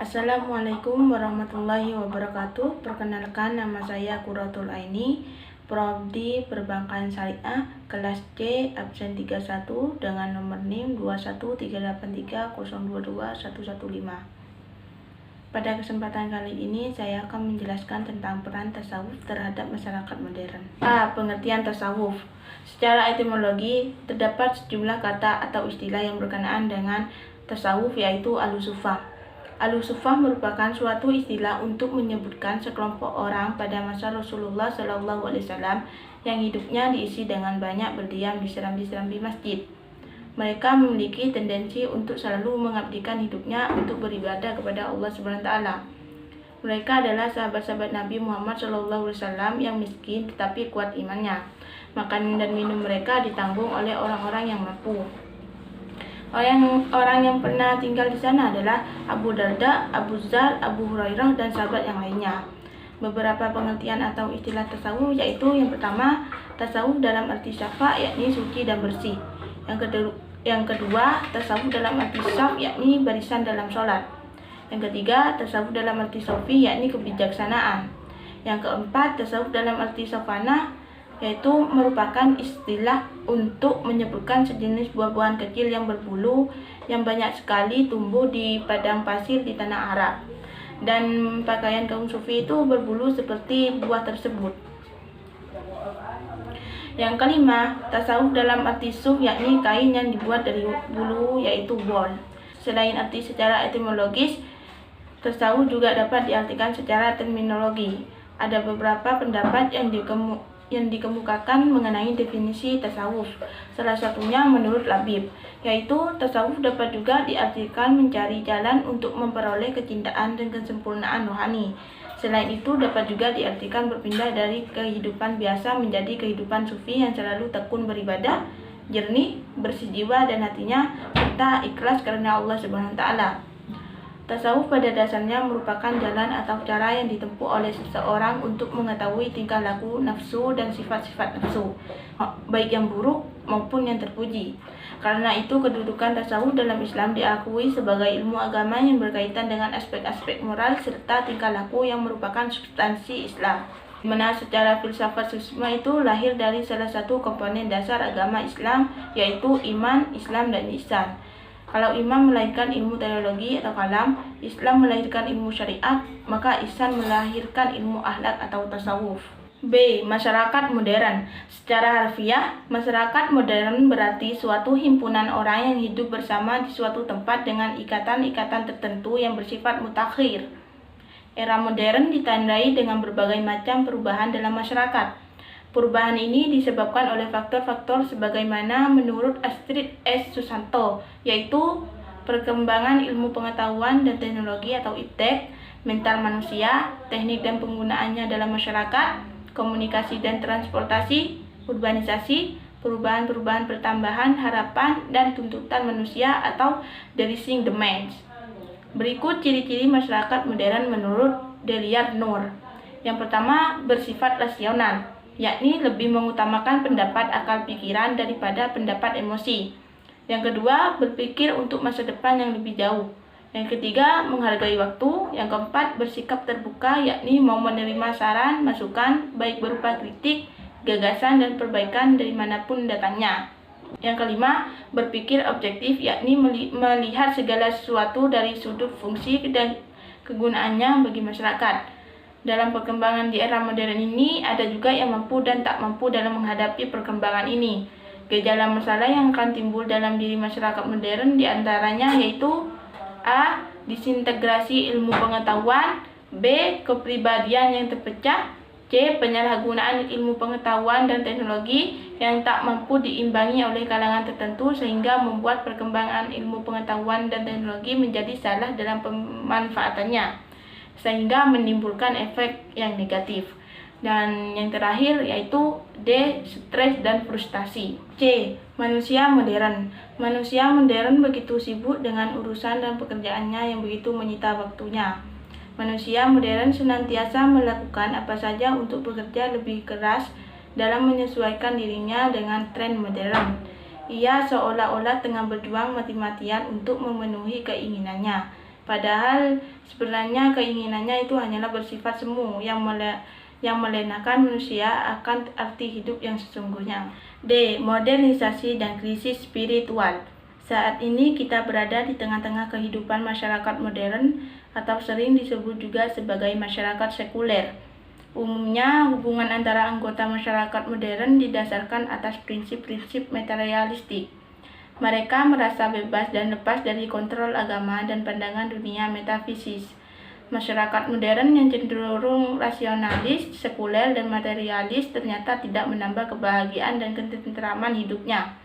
Assalamualaikum warahmatullahi wabarakatuh. Perkenalkan, nama saya Qurratul Aini, Prodi Perbankan Syariah, kelas C, absen 31 dengan nomor NIM 21383022115. Pada kesempatan kali ini saya akan menjelaskan tentang peran tasawuf terhadap masyarakat modern. Pengertian tasawuf. Secara etimologi, terdapat sejumlah kata atau istilah yang berkenaan dengan tasawuf, yaitu al-sufah. Al-sufah merupakan suatu istilah untuk menyebutkan sekelompok orang pada masa Rasulullah SAW yang hidupnya diisi dengan banyak berdiam di serambi-serambi masjid. Mereka memiliki tendensi untuk selalu mengabdikan hidupnya untuk beribadah kepada Allah SWT. Mereka adalah sahabat-sahabat Nabi Muhammad SAW yang miskin tetapi kuat imannya. Makanan dan minum mereka ditanggung oleh orang-orang yang mampu. Orang yang pernah tinggal di sana adalah Abu Darda, Abu Dzar, Abu Hurairah, dan sahabat yang lainnya. Beberapa pengertian atau istilah tasawuf yaitu: yang pertama, tasawuf dalam arti syafa, yakni suci dan bersih. Yang kedua, tasawuf dalam arti syaf, yakni barisan dalam sholat. Yang ketiga, tasawuf dalam arti sofi, yakni kebijaksanaan. Yang keempat, tasawuf dalam arti safana, yaitu merupakan istilah untuk menyebutkan sejenis buah-buahan kecil yang berbulu yang banyak sekali tumbuh di padang pasir di tanah Arab. Dan pakaian kaum sufi itu berbulu seperti buah tersebut. Yang kelima, tasawuf dalam arti suf, yakni kain yang dibuat dari bulu, yaitu wol. Selain arti secara etimologis, tasawuf juga dapat diartikan secara terminologi. Ada beberapa pendapat yang dikemukakan mengenai definisi tasawuf. Salah satunya menurut Labib, yaitu tasawuf dapat juga diartikan mencari jalan untuk memperoleh kecintaan dan kesempurnaan rohani. Selain itu dapat juga diartikan berpindah dari kehidupan biasa menjadi kehidupan sufi yang selalu tekun beribadah, jernih, bersih jiwa dan hatinya, serta ikhlas karena Allah SWT. Tasawuf pada dasarnya merupakan jalan atau cara yang ditempuh oleh seseorang untuk mengetahui tingkah laku nafsu dan sifat-sifat nafsu, baik yang buruk maupun yang terpuji. Karena itu, kedudukan tasawuf dalam Islam diakui sebagai ilmu agama yang berkaitan dengan aspek-aspek moral serta tingkah laku yang merupakan substansi Islam. Mana secara filsafat sufisme itu lahir dari salah satu komponen dasar agama Islam, yaitu iman, Islam, dan ihsan. Kalau iman melahirkan ilmu teologi atau kalam, Islam melahirkan ilmu syariat, maka ihsan melahirkan ilmu akhlak atau tasawuf. B. Masyarakat modern. Secara harfiah, masyarakat modern berarti suatu himpunan orang yang hidup bersama di suatu tempat dengan ikatan-ikatan tertentu yang bersifat mutakhir. Era modern ditandai dengan berbagai macam perubahan dalam masyarakat. Perubahan ini disebabkan oleh faktor-faktor sebagaimana menurut Astrid S. Susanto, yaitu perkembangan ilmu pengetahuan dan teknologi atau iptek, mental manusia, teknik dan penggunaannya dalam masyarakat, komunikasi dan transportasi, urbanisasi, perubahan-perubahan pertambahan harapan dan tuntutan manusia atau decreasing demands. Berikut ciri-ciri masyarakat modern menurut Deliar Nur. Yang pertama, bersifat rasional, yakni lebih mengutamakan pendapat akal pikiran daripada pendapat emosi. Yang kedua, berpikir untuk masa depan yang lebih jauh. Yang ketiga, menghargai waktu. Yang keempat, bersikap terbuka, yakni mau menerima saran, masukan, baik berupa kritik, gagasan, dan perbaikan dari manapun datangnya. Yang kelima, berpikir objektif, yakni melihat segala sesuatu dari sudut fungsi dan kegunaannya bagi masyarakat. Dalam perkembangan di era modern ini, ada juga yang mampu dan tak mampu dalam menghadapi perkembangan ini. Gejala masalah yang akan timbul dalam diri masyarakat modern diantaranya yaitu: A. Disintegrasi ilmu pengetahuan, B. Kepribadian yang terpecah, C. Penyalahgunaan ilmu pengetahuan dan teknologi yang tak mampu diimbangi oleh kalangan tertentu sehingga membuat perkembangan ilmu pengetahuan dan teknologi menjadi salah dalam pemanfaatannya, sehingga menimbulkan efek yang negatif. Dan yang terakhir yaitu D. Stres dan frustasi. C. Manusia modern. Manusia modern begitu sibuk dengan urusan dan pekerjaannya yang begitu menyita waktunya. Manusia modern senantiasa melakukan apa saja untuk bekerja lebih keras dalam menyesuaikan dirinya dengan tren modern. Ia seolah-olah tengah berjuang mati-matian untuk memenuhi keinginannya. Padahal sebenarnya keinginannya itu hanyalah bersifat semu yang melenakan manusia akan arti hidup yang sesungguhnya. D. Modernisasi dan krisis spiritual. Saat ini kita berada di tengah-tengah kehidupan masyarakat modern atau sering disebut juga sebagai masyarakat sekuler. Umumnya, hubungan antara anggota masyarakat modern didasarkan atas prinsip-prinsip materialistik. Mereka merasa bebas dan lepas dari kontrol agama dan pandangan dunia metafisis. Masyarakat modern yang cenderung rasionalis, sekuler, dan materialis ternyata tidak menambah kebahagiaan dan ketentraman hidupnya.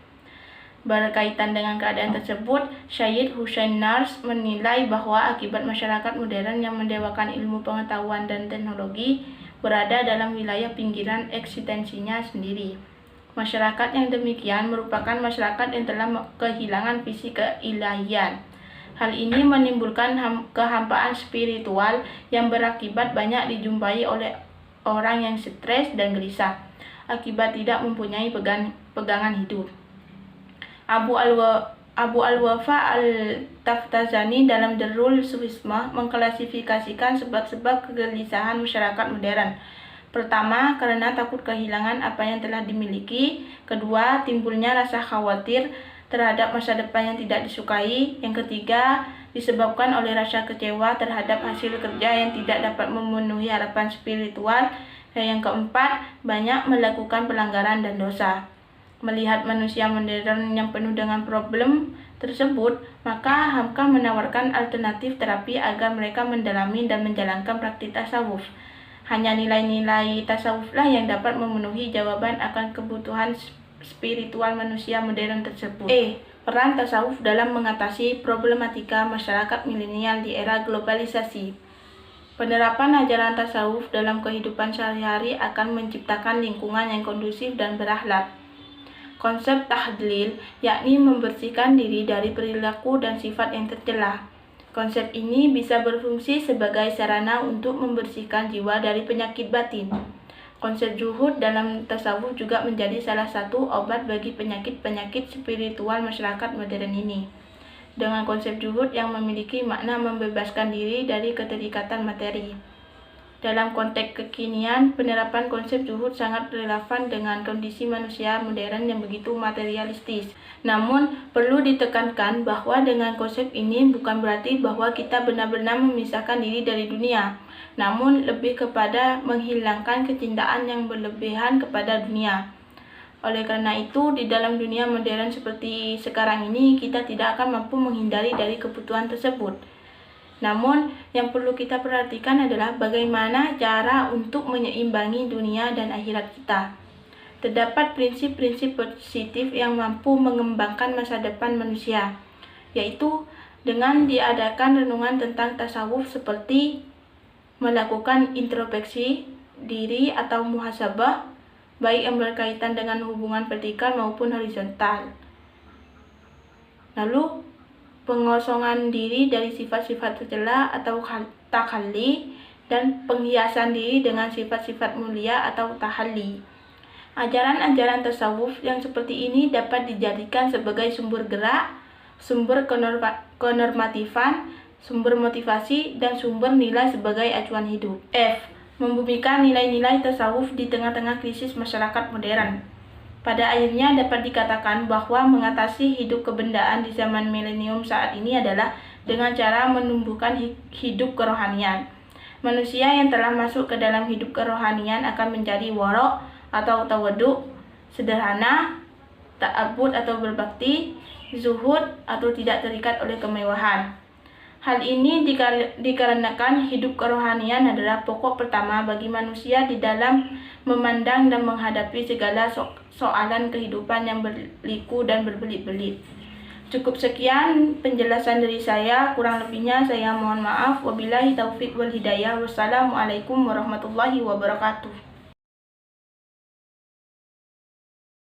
Berkaitan dengan keadaan tersebut, Syed Hussein Nars menilai bahwa akibat masyarakat modern yang mendewakan ilmu pengetahuan dan teknologi berada dalam wilayah pinggiran eksistensinya sendiri. Masyarakat yang demikian merupakan masyarakat yang telah kehilangan visi keilahian. Hal ini menimbulkan kehampaan spiritual yang berakibat banyak dijumpai oleh orang yang stres dan gelisah akibat tidak mempunyai pegangan hidup. Abu Al-Wafa Al-Taftazani dalam Darul Sufismah mengklasifikasikan sebab-sebab kegelisahan masyarakat modern. Pertama, karena takut kehilangan apa yang telah dimiliki. Kedua, timbulnya rasa khawatir terhadap masa depan yang tidak disukai. Yang ketiga, disebabkan oleh rasa kecewa terhadap hasil kerja yang tidak dapat memenuhi harapan spiritual. Dan yang keempat, banyak melakukan pelanggaran dan dosa. Melihat manusia modern yang penuh dengan problem tersebut, maka Hamka menawarkan alternatif terapi agar mereka mendalami dan menjalankan praktik tasawuf. Hanya nilai-nilai tasawuflah yang dapat memenuhi jawaban akan kebutuhan spiritual manusia modern tersebut. Peran tasawuf dalam mengatasi problematika masyarakat milenial di era globalisasi. Penerapan ajaran tasawuf dalam kehidupan sehari-hari akan menciptakan lingkungan yang kondusif dan berakhlak. Konsep tahdlil, yakni membersihkan diri dari perilaku dan sifat yang tercela. Konsep ini bisa berfungsi sebagai sarana untuk membersihkan jiwa dari penyakit batin. Konsep zuhud dalam tasawuf juga menjadi salah satu obat bagi penyakit-penyakit spiritual masyarakat modern ini. Dengan konsep zuhud yang memiliki makna membebaskan diri dari keterikatan materi. Dalam konteks kekinian, penerapan konsep zuhud sangat relevan dengan kondisi manusia modern yang begitu materialistis. Namun, perlu ditekankan bahwa dengan konsep ini bukan berarti bahwa kita benar-benar memisahkan diri dari dunia, namun lebih kepada menghilangkan kecintaan yang berlebihan kepada dunia. Oleh karena itu, di dalam dunia modern seperti sekarang ini, kita tidak akan mampu menghindari dari kebutuhan tersebut. Namun, yang perlu kita perhatikan adalah bagaimana cara untuk menyeimbangi dunia dan akhirat kita. Terdapat prinsip-prinsip positif yang mampu mengembangkan masa depan manusia, yaitu dengan diadakan renungan tentang tasawuf seperti melakukan introspeksi diri atau muhasabah, baik yang berkaitan dengan hubungan vertikal maupun horizontal. Lalu, pengosongan diri dari sifat-sifat tercela atau takhalli, dan penghiasan diri dengan sifat-sifat mulia atau tahalli. Ajaran-ajaran tasawuf yang seperti ini dapat dijadikan sebagai sumber gerak, sumber kenormatifan, sumber motivasi, dan sumber nilai sebagai acuan hidup. F. Membumikan nilai-nilai tasawuf di tengah-tengah krisis masyarakat modern. Pada akhirnya dapat dikatakan bahwa mengatasi hidup kebendaan di zaman milenium saat ini adalah dengan cara menumbuhkan hidup kerohanian. Manusia yang telah masuk ke dalam hidup kerohanian akan menjadi warok atau tawaduk, sederhana, ta'abbud atau berbakti, zuhud atau tidak terikat oleh kemewahan. Hal ini dikarenakan hidup kerohanian adalah pokok pertama bagi manusia di dalam memandang dan menghadapi segala soalan kehidupan yang berliku dan berbelit-belit. Cukup sekian penjelasan dari saya, kurang lebihnya saya mohon maaf. Wabillahi taufiq wal hidayah. Wassalamualaikum warahmatullahi wabarakatuh.